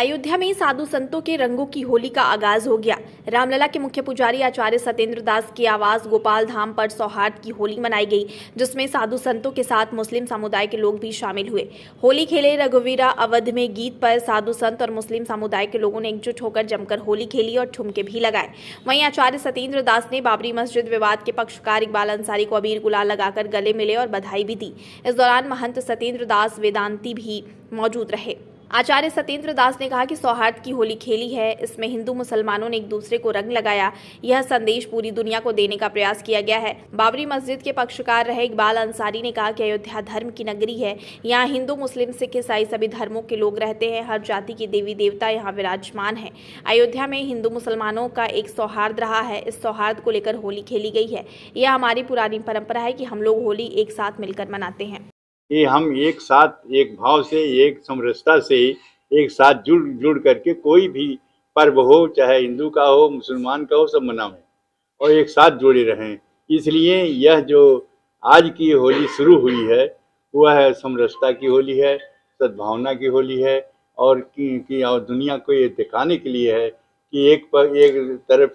अयोध्या में साधु संतों के रंगों की होली का आगाज हो गया। रामलला के मुख्य पुजारी आचार्य सत्येंद्र दास के आवास गोपाल धाम पर सौहार्द की होली मनाई गई, जिसमें साधु संतों के साथ मुस्लिम समुदाय के लोग भी शामिल हुए। होली खेले रघुवीरा अवध में गीत पर साधु संत और मुस्लिम समुदाय के लोगों ने एकजुट होकर जमकर होली खेली और ठुमके भी लगाए। वहीं आचार्य सत्येंद्र दास ने बाबरी मस्जिद विवाद के पक्षकार इकबाल अंसारी को अबीर गुलाल लगाकर गले मिले और बधाई भी दी। इस दौरान महंत सत्येंद्र दास वेदांती भी मौजूद रहे। आचार्य सत्येंद्र दास ने कहा कि सौहार्द की होली खेली है, इसमें हिंदू मुसलमानों ने एक दूसरे को रंग लगाया। यह संदेश पूरी दुनिया को देने का प्रयास किया गया है। बाबरी मस्जिद के पक्षकार रहे इकबाल अंसारी ने कहा कि अयोध्या धर्म की नगरी है। यहाँ हिंदू, मुस्लिम, सिख, ईसाई सभी धर्मों के लोग रहते हैं। हर जाति के देवी देवता यहाँ विराजमान है। अयोध्या में हिंदू मुसलमानों का एक सौहार्द रहा है। इस सौहार्द को लेकर होली खेली गई है। यह हमारी पुरानी परंपरा है कि हम लोग होली एक साथ मिलकर मनाते हैं। कि हम एक साथ, एक भाव से, एक समरसता से एक साथ जुड़ करके कोई भी पर्व हो, चाहे हिंदू का हो, मुसलमान का हो, सब मनाएं और एक साथ जुड़े रहें। इसलिए यह जो आज की होली शुरू हुई है वह समरसता की होली है, सद्भावना की होली है और और दुनिया को ये दिखाने के लिए है कि एक तरफ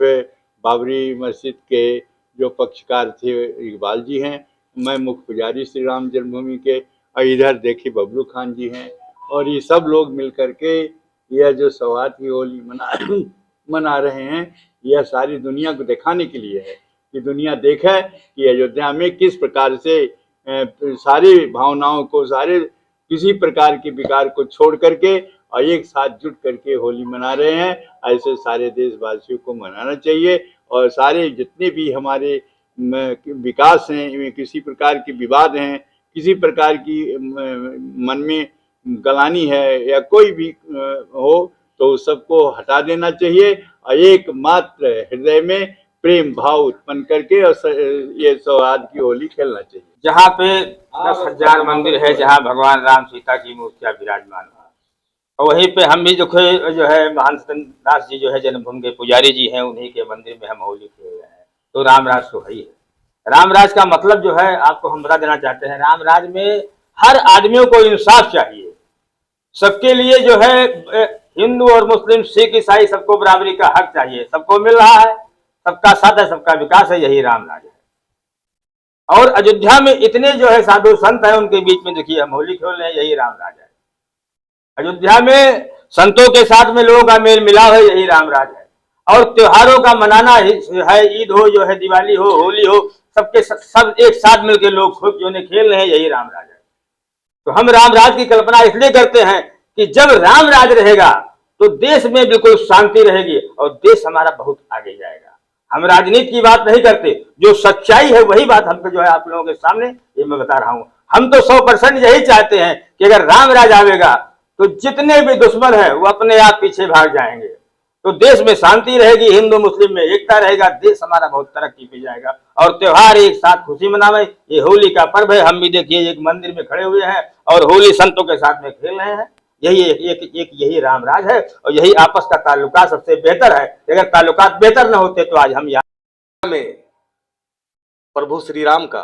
बाबरी मस्जिद के जो पक्षकार थे इकबाल जी हैं, मैं मुख्य पुजारी श्री राम जन्मभूमि के, और इधर देखिए बबलू खान जी हैं, और ये सब लोग मिल करके यह जो सौहार्द की होली मना रहे हैं, यह सारी दुनिया को दिखाने के लिए है कि दुनिया देखे कि अयोध्या में किस प्रकार से सारी भावनाओं को, सारे किसी प्रकार के विकार को छोड़ करके और एक साथ जुट करके होली मना रहे हैं। ऐसे सारे देशवासियों को मनाना चाहिए और सारे जितने भी हमारे विकास हैं, किसी प्रकार के विवाद हैं, किसी प्रकार की मन में गलानी है या कोई भी हो, तो सबको हटा देना चाहिए और एकमात्र हृदय में प्रेम भाव उत्पन्न करके और ये सौहार्द की होली खेलना चाहिए। जहाँ पे 10,000 मंदिर है, जहाँ भगवान राम सीता की मूर्तियाँ विराजमान है, और वहीं पे हम भी जो है महंत सत्येंद्र दास जी जो है जन्मभूमि के पुजारी जी हैं, उन्हीं के मंदिर में हम होली खेल रहे हैं। तो रामराज तो है ही है। रामराज का मतलब जो है आपको हम बता देना चाहते हैं, रामराज में हर आदमियों को इंसाफ चाहिए। सबके लिए जो है हिंदू और मुस्लिम, सिख, ईसाई सबको बराबरी का हक चाहिए। सबको मिल रहा है, सबका साथ है, सबका विकास है, यही रामराज है। और अयोध्या में इतने जो है साधु संत है, उनके बीच में देखिए हम होली खेल रहे हैं, यही रामराज है। अयोध्या में संतों के साथ में लोगों का मेल मिलाप है, यही रामराज है। और त्योहारों का मनाना है, ईद हो, जो है दिवाली हो, होली हो, सबके सब एक साथ मिलकर लोग खूब जो खेल रहे हैं, यही रामराज है। तो हम रामराज की कल्पना इसलिए करते हैं कि जब रामराज रहेगा तो देश में बिल्कुल शांति रहेगी और देश हमारा बहुत आगे जाएगा। हम राजनीति की बात नहीं करते, जो सच्चाई है वही बात हमको जो है आप लोगों के सामने ये मैं बता रहा हूं। हम तो 100% यही चाहते हैं कि अगर रामराज आवेगा तो जितने भी दुश्मन हैं वो अपने आप पीछे भाग जाएंगे, तो देश में शांति रहेगी, हिंदू मुस्लिम में एकता रहेगा, देश हमारा बहुत तरक्की पे जाएगा। और त्योहार एक साथ खुशी मनावे, ये होली का पर्व है। हम भी देखिए एक मंदिर में खड़े हुए हैं और होली संतों के साथ में खेल रहे हैं, यही एक यही रामराज है और यही आपस का ताल्लुकात सबसे बेहतर है। अगर ताल्लुकात बेहतर न होते तो आज हम यहाँ में प्रभु श्री राम का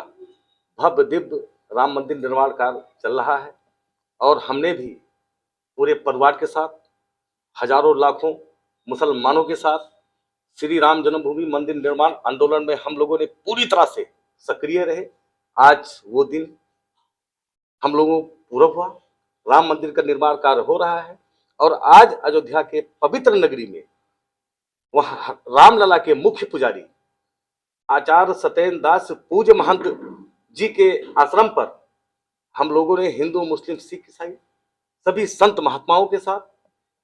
भव्य दिव्य राम मंदिर निर्माण कार्य चल रहा है और हमने भी पूरे परिवार के साथ, हजारों लाखों मुसलमानों के साथ श्री राम जन्मभूमि मंदिर निर्माण आंदोलन में हम लोगों ने पूरी तरह से सक्रिय रहे। आज वो दिन हम लोगों को पूरा हुआ, राम मंदिर का निर्माण कार्य हो रहा है और आज अयोध्या के पवित्र नगरी में वहां रामलला के मुख्य पुजारी आचार्य सत्येंद्र दास पूज्य महंत जी के आश्रम पर हम लोगों ने हिंदू, मुस्लिम, सिख, ईसाई सभी संत महात्माओं के साथ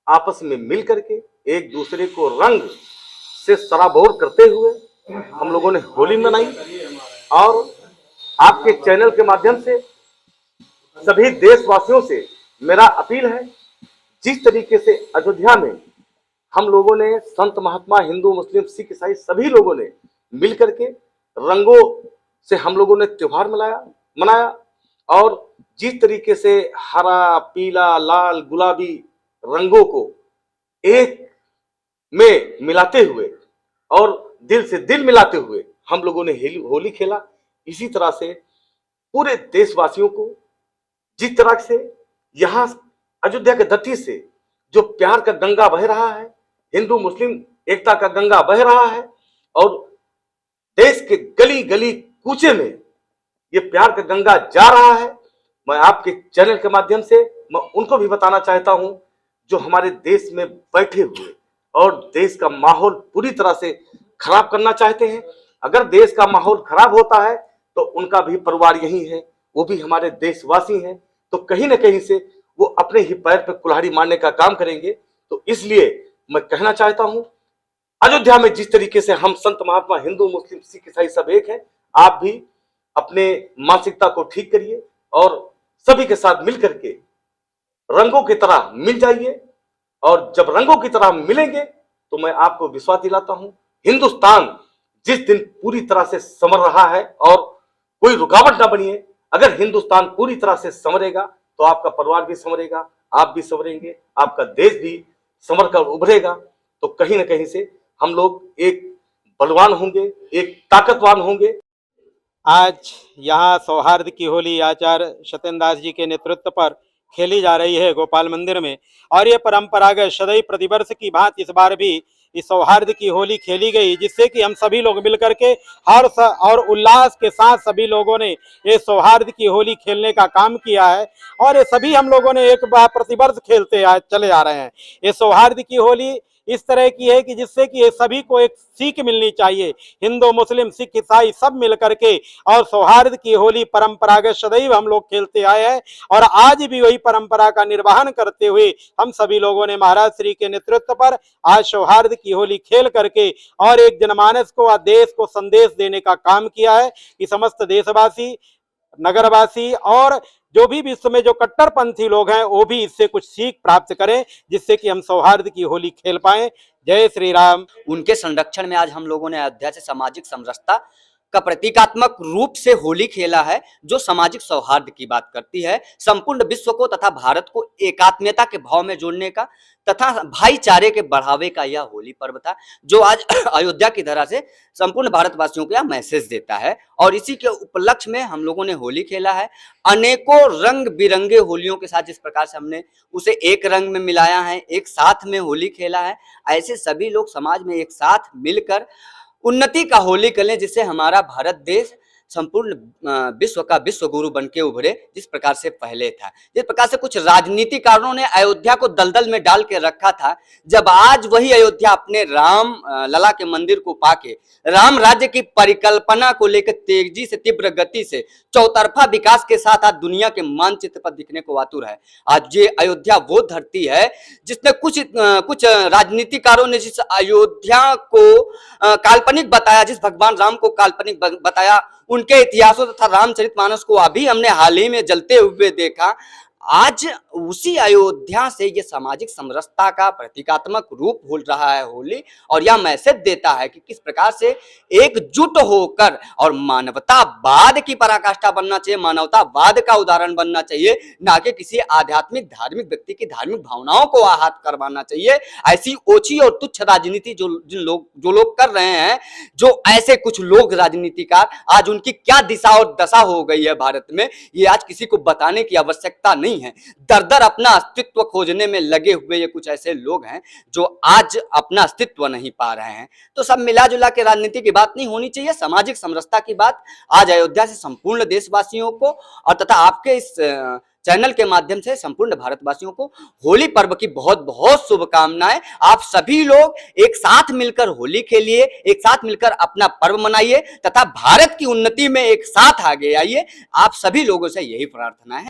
आपस में मिल करके एक दूसरे को रंग से सराबोर करते हुए हम लोगों ने होली मनाई। और आपके चैनल के माध्यम से सभी देशवासियों से मेरा अपील है, जिस तरीके से अयोध्या में हम लोगों ने संत महात्मा, हिंदू, मुस्लिम, सिख, ईसाई सभी लोगों ने मिल करके रंगों से हम लोगों ने त्योहार मनाया और जिस तरीके से हरा, पीला, लाल, गुलाबी रंगों को एक में मिलाते हुए और दिल से दिल मिलाते हुए हम लोगों ने होली खेला, इसी तरह से पूरे देशवासियों को जिस तरह से यहाँ अयोध्या के धरती से जो प्यार का गंगा बह रहा है, हिंदू मुस्लिम एकता का गंगा बह रहा है, और देश के गली गली कूचे में ये प्यार का गंगा जा रहा है। मैं आपके चैनल के माध्यम से मैं उनको भी बताना चाहता हूं जो हमारे देश में बैठे हुए और देश का माहौल पूरी तरह से खराब करना चाहते हैं। अगर देश का माहौल खराब होता है तो उनका भी परिवार यही है, वो भी हमारे देशवासी हैं, तो कहीं ना कहीं से वो अपने ही पैर पर कुल्हाड़ी मारने का काम करेंगे। तो इसलिए मैं कहना चाहता हूं, अयोध्या में जिस तरीके से हम संत महात्मा हिंदू मुस्लिम सिख ईसाई सब एक हैं, आप भी अपने मानसिकता को ठीक करिए और सभी के साथ मिलकर के रंगों की तरह मिल जाइए। और जब रंगों की तरह मिलेंगे तो मैं आपको विश्वास दिलाता हूं, हिंदुस्तान जिस दिन पूरी तरह से संवर रहा है और कोई रुकावट ना बनिए, अगर हिंदुस्तान पूरी तरह से संवरेगा तो आपका परिवार भी संवरेगा, आप भी संवरेंगे, आपका देश भी संवर कर उभरेगा। तो कहीं ना कहीं से हम लोग एक बलवान होंगे, एक ताकतवान होंगे। आज यहाँ सौहार्द की होली आचार्य सत्येंद्र दास जी के नेतृत्व पर खेली जा रही है गोपाल मंदिर में, और ये परंपरागत सदैव प्रतिवर्ष की भांति इस बार भी इस सौहार्द की होली खेली गई, जिससे कि हम सभी लोग मिलकर के हर्ष और उल्लास के साथ सभी लोगों ने ये सौहार्द की होली खेलने का काम किया है। और ये सभी हम लोगों ने एक बार प्रतिवर्ष खेलते चले आ रहे हैं। ये सौहार्द की होली इस तरह की है कि जिससे कि सभी को एक सीख मिलनी चाहिए, हिंदू मुस्लिम सिख ईसाई सब मिल करके, और सौहार्द की होली परंपरागत सदैव हम लोग खेलते आए हैं और आज भी वही परंपरा का निर्वहन करते हुए हम सभी लोगों ने महाराज श्री के नेतृत्व पर आज सौहार्द की होली खेल करके और एक जनमानस को और देश को संदेश देने का काम किया है कि समस्त देशवासी, नगरवासी और जो भी विश्व में जो कट्टरपंथी लोग हैं वो भी इससे कुछ सीख प्राप्त करें, जिससे कि हम सौहार्द की होली खेल पाएं। जय श्री राम। उनके संरक्षण में आज हम लोगों ने अयोध्या से सामाजिक समरसता का प्रतीकात्मक रूप से होली खेला है, जो सामाजिक सौहार्द की बात करती है, संपूर्ण विश्व को तथा भारत को एकात्मता के भाव में जोड़ने का तथा भाईचारे के बढ़ावे का यह होली पर्व था, जो आज अयोध्या की धरा से संपूर्ण भारतवासियों को यह मैसेज देता है। और इसी के उपलक्ष्य में हम लोगों ने होली खेला है। अनेकों रंग बिरंगे होलियों के साथ जिस प्रकार से हमने उसे एक रंग में मिलाया है, एक साथ में होली खेला है, ऐसे सभी लोग समाज में एक साथ मिलकर उन्नति का होली खेलें, जिससे हमारा भारत देश संपूर्ण विश्व का विश्व गुरु बन के उभरे, जिस प्रकार से पहले था। जिस प्रकार से कुछ राजनीतिक कारणों ने अयोध्या को दलदल में डाल के रखा था, जब आज वही अयोध्या अपने राम लला के मंदिर को पाके राम राज्य की परिकल्पना को लेकर तेजी से तीव्र गति से चौतरफा विकास के साथ आज दुनिया के मानचित्र पर दिखने को आतुर है। आज ये अयोध्या वो धरती है जिसने कुछ राजनीतिकारों ने जिस अयोध्या को काल्पनिक बताया, जिस भगवान राम को काल्पनिक बताया, उनके इतिहासों तथा रामचरितमानस को अभी हमने हाल ही में जलते हुए देखा। आज उसी अयोध्या से ये सामाजिक समरसता का प्रतीकात्मक रूप हो रहा है होली, और यह मैसेज देता है कि किस प्रकार से एकजुट होकर और मानवतावाद की पराकाष्ठा बनना चाहिए, मानवतावाद का उदाहरण बनना चाहिए, ना कि किसी आध्यात्मिक धार्मिक व्यक्ति की धार्मिक भावनाओं को आहत करवाना चाहिए। ऐसी ओछी और तुच्छ राजनीति जो लोग कर रहे हैं, जो ऐसे कुछ लोग राजनीतिकार, आज उनकी क्या दिशा और दशा हो गई है भारत में, ये आज किसी को बताने की आवश्यकता नहीं है। दर दर अपना अस्तित्व खोजने में लगे हुए ये कुछ ऐसे लोग हैं जो आज अपना अस्तित्व नहीं पा रहे हैं। तो सब मिला जुला के राजनीति की बात नहीं होनी चाहिए, सामाजिक समरसता की बात आज अयोध्या से संपूर्ण देशवासियों को और तथा आपके इस चैनल के माध्यम से संपूर्ण भारतवासियों को होली पर्व की बहुत बहुत शुभकामनाएं। आप सभी लोग एक साथ मिलकर होली खेलिए, एक साथ मिलकर अपना पर्व मनाइए तथा भारत की उन्नति में एक साथ आगे आइए। आप सभी लोगों से यही प्रार्थना है।